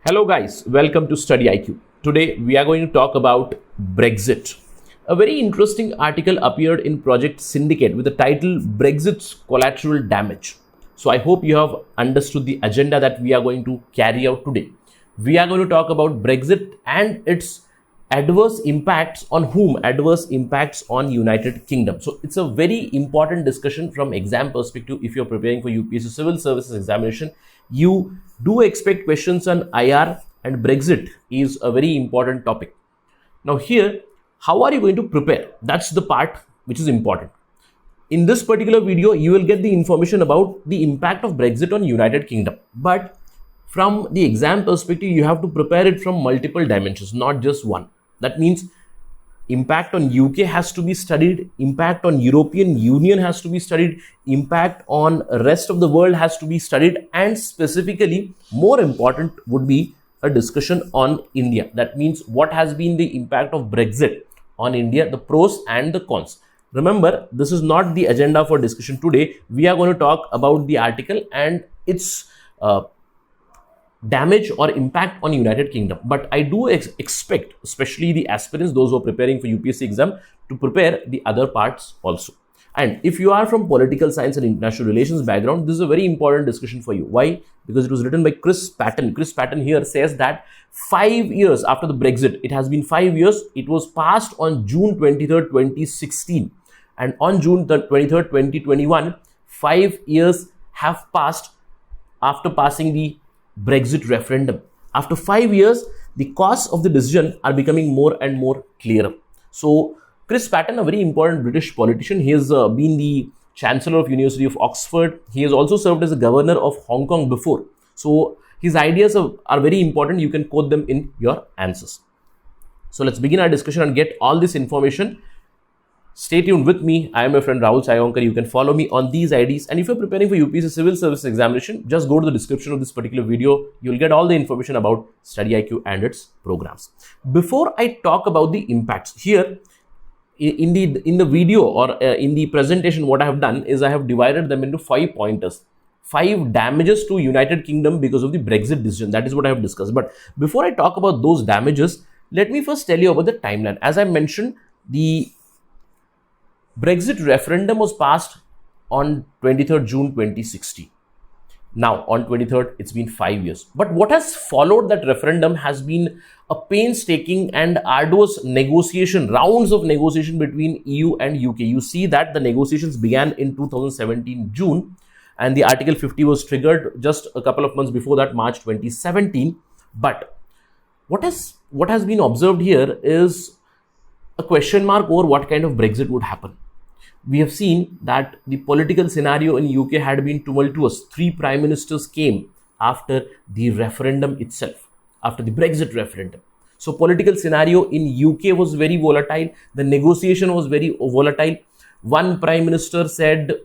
Hello guys, welcome to Study IQ. Today we are going to talk about Brexit. A very interesting article appeared in Project Syndicate with the title Brexit's Collateral Damage. So I hope you have understood the agenda that we are going to carry out today. We are going to talk about Brexit and its adverse impacts on whom? Adverse impacts on United Kingdom. So it's a very important discussion from exam perspective. If you're preparing for UPSC Civil Services examination, you do expect questions on IR, and Brexit is a very important topic. Now here, how are you going to prepare? That's the part which is important. In this particular video, you will get the information about the impact of Brexit on United Kingdom. But from the exam perspective, you have to prepare it from multiple dimensions, not just one. That means impact on UK has to be studied, impact on European Union has to be studied, impact on rest of the world has to be studied, and specifically more important would be a discussion on India. That means what has been the impact of Brexit on India, the pros and the cons. Remember, this is not the agenda for discussion today. We are going to talk about the article and its damage or impact on United Kingdom. But I do expect, especially the aspirants, those who are preparing for UPSC exam, to prepare the other parts also. And if you are from political science and international relations background, this is a very important discussion for you. Why? Because it was written by Chris Patten. Chris Patten here says that 5 years after the Brexit, it has been 5 years, it was passed on June 23rd, 2016. And on June 23rd, 2021, 5 years have passed after passing the Brexit referendum. After 5 years, the costs of the decision are becoming more and more clearer. So Chris Patten, a very important British politician, he has been the Chancellor of University of Oxford. He has also served as a governor of Hong Kong before. So his ideas are very important. You can quote them in your answers. So let's begin our discussion and get all this information. Stay tuned with me. I am your friend Rahul Sayonkar. You can follow me on these IDs. And if you're preparing for UPSC Civil Services examination, just go to the description of this particular video. You'll get all the information about Study IQ and its programs. Before I talk about the impacts, here in the video or in the presentation, what I have done is I have divided them into 5 pointers. 5 damages to United Kingdom because of the Brexit decision. That is what I have discussed. But before I talk about those damages, let me first tell you about the timeline. As I mentioned, the Brexit referendum was passed on 23rd June 2016. Now, on 23rd, it's been 5 years. But what has followed that referendum has been a painstaking and arduous negotiation, rounds of negotiation between EU and UK. You see that the negotiations began in 2017 June, and the Article 50 was triggered just a couple of months before that, March 2017. But what has been observed here is a question mark over what kind of Brexit would happen. We have seen that the political scenario in UK had been tumultuous. 3 prime ministers came after the referendum itself, after the Brexit referendum. So political scenario in UK was very volatile. The negotiation was very volatile. One prime minister said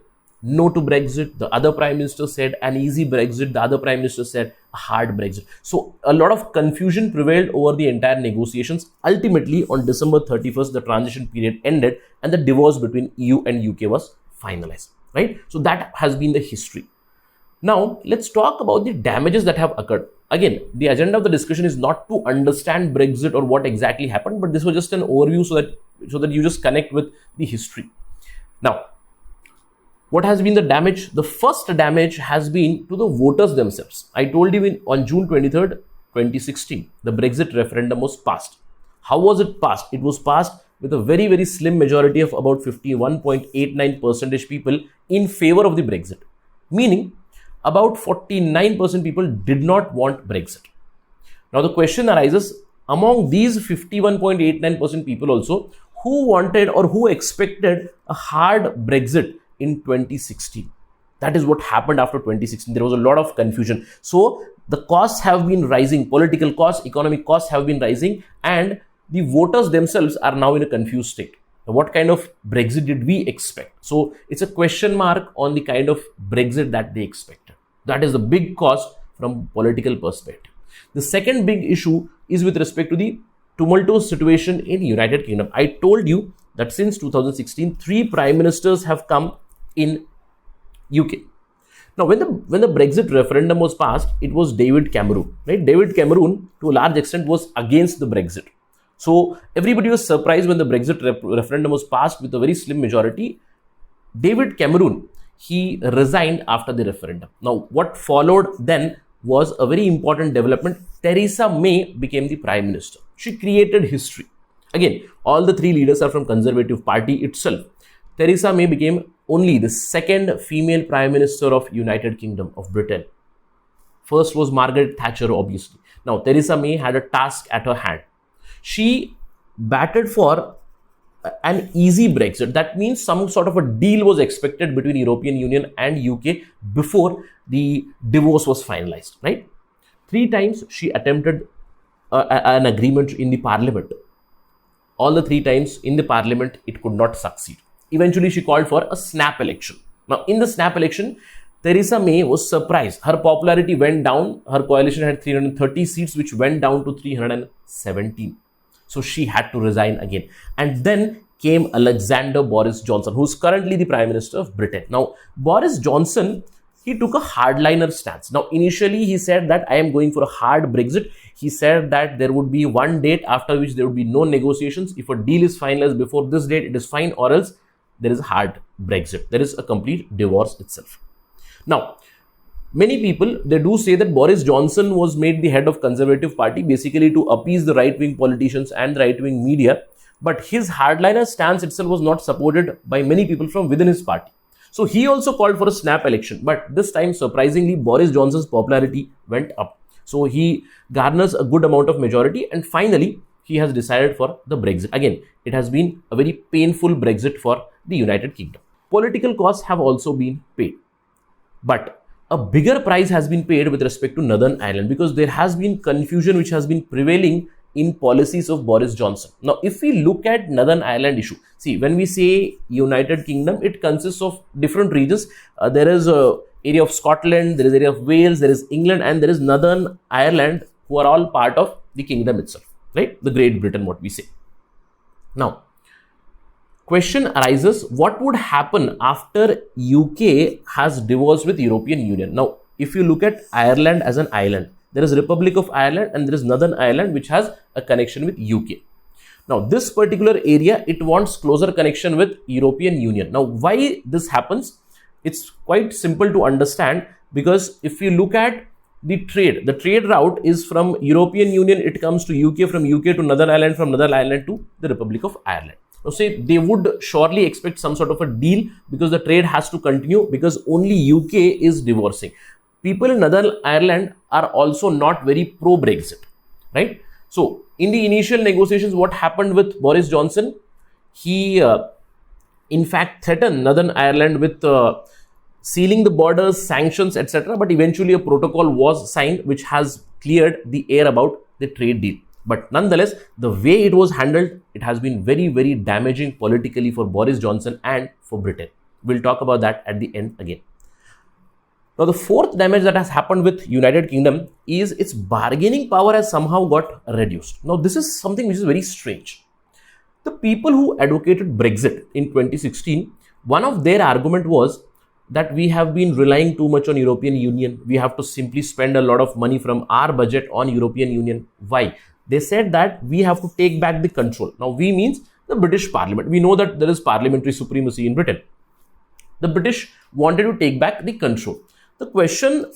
no to Brexit. The other prime minister said an easy Brexit. The other prime minister said a hard Brexit. So a lot of confusion prevailed over the entire negotiations. Ultimately, on December 31st, the transition period ended and the divorce between EU and UK was finalized, right? So that has been the history. Now, let's talk about the damages that have occurred. Again, the agenda of the discussion is not to understand Brexit or what exactly happened, but this was just an overview so that you just connect with the history. Now, what has been the damage? The first damage has been to the voters themselves. I told you on June 23rd, 2016, the Brexit referendum was passed. How was it passed? It was passed with a very, very slim majority of about 51.89% people in favor of the Brexit. Meaning, about 49% people did not want Brexit. Now, the question arises, among these 51.89% people also, who wanted or who expected a hard Brexit in 2016. That is what happened after 2016. There was a lot of confusion. So the costs have been rising, political costs, economic costs have been rising, and the voters themselves are now in a confused state. Now, what kind of Brexit did we expect? So it's a question mark on the kind of Brexit that they expected. That is the big cost from political perspective. The second big issue is with respect to the tumultuous situation in United Kingdom. I told you that since 2016, 3 prime ministers have come in UK. Now, when the Brexit referendum was passed, it was David Cameron, right? David Cameron, to a large extent, was against the Brexit. So everybody was surprised when the Brexit referendum was passed with a very slim majority. David Cameron, he resigned after the referendum. Now, what followed then was a very important development. Theresa May became the Prime Minister. She created history. Again, all the three leaders are from Conservative Party itself. Theresa May became only the second female Prime Minister of United Kingdom of Britain. First was Margaret Thatcher, obviously. Now, Theresa May had a task at her hand. She batted for an easy Brexit. That means some sort of a deal was expected between European Union and UK before the divorce was finalized, right? 3 times she attempted an agreement in the parliament. All the 3 times in the parliament, it could not succeed. Eventually, she called for a snap election. Now, in the snap election, Theresa May was surprised. Her popularity went down. Her coalition had 330 seats, which went down to 317. So she had to resign again. And then came Alexander Boris Johnson, who's currently the Prime Minister of Britain. Now, Boris Johnson, he took a hardliner stance. Now, initially, he said that I am going for a hard Brexit. He said that there would be one date after which there would be no negotiations. If a deal is finalized before this date, it is fine, or else there is a hard Brexit. There is a complete divorce itself. Now, many people, they do say that Boris Johnson was made the head of Conservative Party basically to appease the right-wing politicians and the right-wing media. But his hardliner stance itself was not supported by many people from within his party. So he also called for a snap election. But this time, surprisingly, Boris Johnson's popularity went up. So he garners a good amount of majority, and finally, he has decided for the Brexit. Again, it has been a very painful Brexit for the United Kingdom. Political costs have also been paid. But a bigger price has been paid with respect to Northern Ireland, because there has been confusion which has been prevailing in policies of Boris Johnson. Now, if we look at Northern Ireland issue, see, when we say United Kingdom, it consists of different regions. There is a area of Scotland, there is area of Wales, there is England, and there is Northern Ireland, who are all part of the kingdom itself, right? The Great Britain, what we say. Now, question arises, what would happen after UK has divorced with European Union? Now, if you look at Ireland as an island, there is Republic of Ireland and there is Northern Ireland, which has a connection with UK. Now, this particular area, it wants closer connection with European Union. Now, why this happens? It's quite simple to understand, because if you look at the trade route is from European Union, it comes to UK, from UK to Northern Ireland, from Northern Ireland to the Republic of Ireland. Now, say they would surely expect some sort of a deal, because the trade has to continue, because only UK is divorcing. People in Northern Ireland are also not very pro-Brexit, right? So, in the initial negotiations, what happened with Boris Johnson? He, in fact, threatened Northern Ireland with sealing the borders, sanctions, etc. But eventually, a protocol was signed, which has cleared the air about the trade deal. But nonetheless, the way it was handled, it has been very, very damaging politically for Boris Johnson and for Britain. We'll talk about that at the end again. Now, the fourth damage that has happened with United Kingdom is its bargaining power has somehow got reduced. Now, this is something which is very strange. The people who advocated Brexit in 2016, one of their argument was that we have been relying too much on European Union. We have to simply spend a lot of money from our budget on European Union. Why? They said that we have to take back the control. Now, we means the British Parliament. We know that there is parliamentary supremacy in Britain. The British wanted to take back the control. The question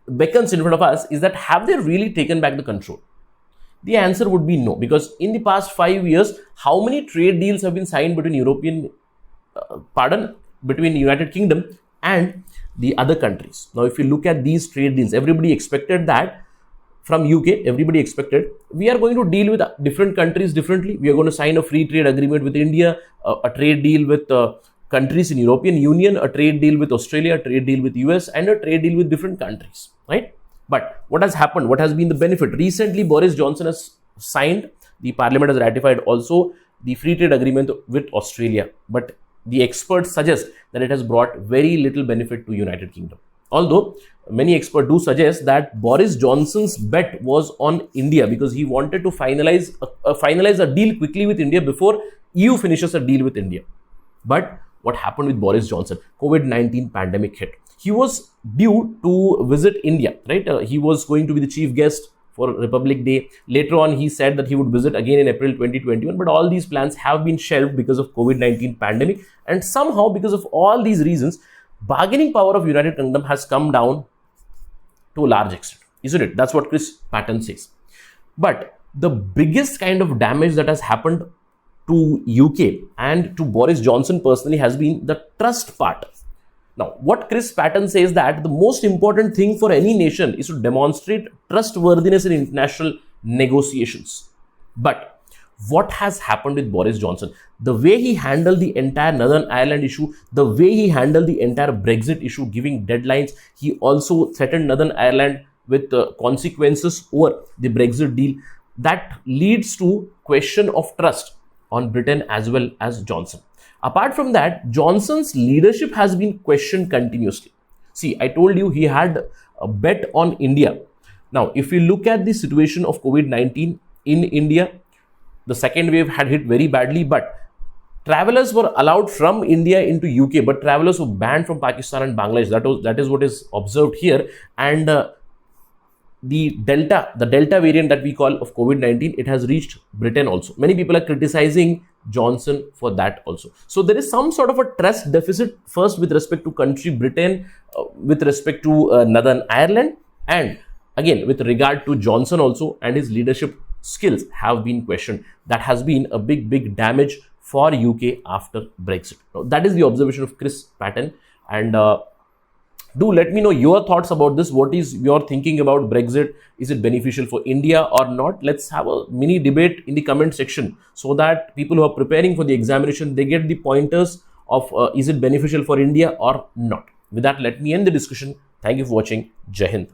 beckons in front of us is that have they really taken back the control? The answer would be no, because in the past 5 years, how many trade deals have been signed between between United Kingdom and the other countries? Now, if you look at these trade deals, everybody expected that from UK, everybody expected we are going to deal with different countries differently. We are going to sign a free trade agreement with India, a trade deal with countries in European Union, a trade deal with Australia, a trade deal with US, and a trade deal with different countries, right? But what has happened? What has been the benefit? Recently, Boris Johnson has signed, the parliament has ratified also the free trade agreement with Australia. But the experts suggest that it has brought very little benefit to United Kingdom. Although many experts do suggest that Boris Johnson's bet was on India, because he wanted to finalize a deal quickly with India before EU finishes a deal with India. But what happened with Boris Johnson? COVID-19 pandemic hit. he was due to visit India, right? He was going to be the chief guest for Republic Day. Later on, he said that he would visit again in April 2021, but all these plans have been shelved because of COVID-19 pandemic. And somehow, because of all these reasons, bargaining power of United Kingdom has come down to a large extent, isn't it? That's what Chris Patten says. But the biggest kind of damage that has happened to UK and to Boris Johnson personally has been the trust part. Now, what Chris Patten says that the most important thing for any nation is to demonstrate trustworthiness in international negotiations. But what has happened with Boris Johnson? The way he handled the entire Northern Ireland issue, the way he handled the entire Brexit issue, giving deadlines, he also threatened Northern Ireland with consequences over the Brexit deal. That leads to question of trust on Britain as well as Johnson. Apart from that, Johnson's leadership has been questioned continuously. See, I told you he had a bet on India. Now, if you look at the situation of COVID-19 in India, the second wave had hit very badly, but travelers were allowed from India into UK, but travelers were banned from Pakistan and Bangladesh. That is what is observed here. And the Delta variant that we call of COVID-19, it has reached Britain also. Many people are criticizing Johnson for that also. So there is some sort of a trust deficit, first with respect to country Britain, with respect to Northern Ireland, and again with regard to Johnson also, and his leadership skills have been questioned. That has been a big damage for UK after Brexit. Now, that is the observation of Chris Patten. And do let me know your thoughts about this. What is your thinking about Brexit? Is it beneficial for India or not? Let's have a mini debate in the comment section so that people who are preparing for the examination, they get the pointers of is it beneficial for India or not. With that, let me end the discussion. Thank you for watching. Jai Hind.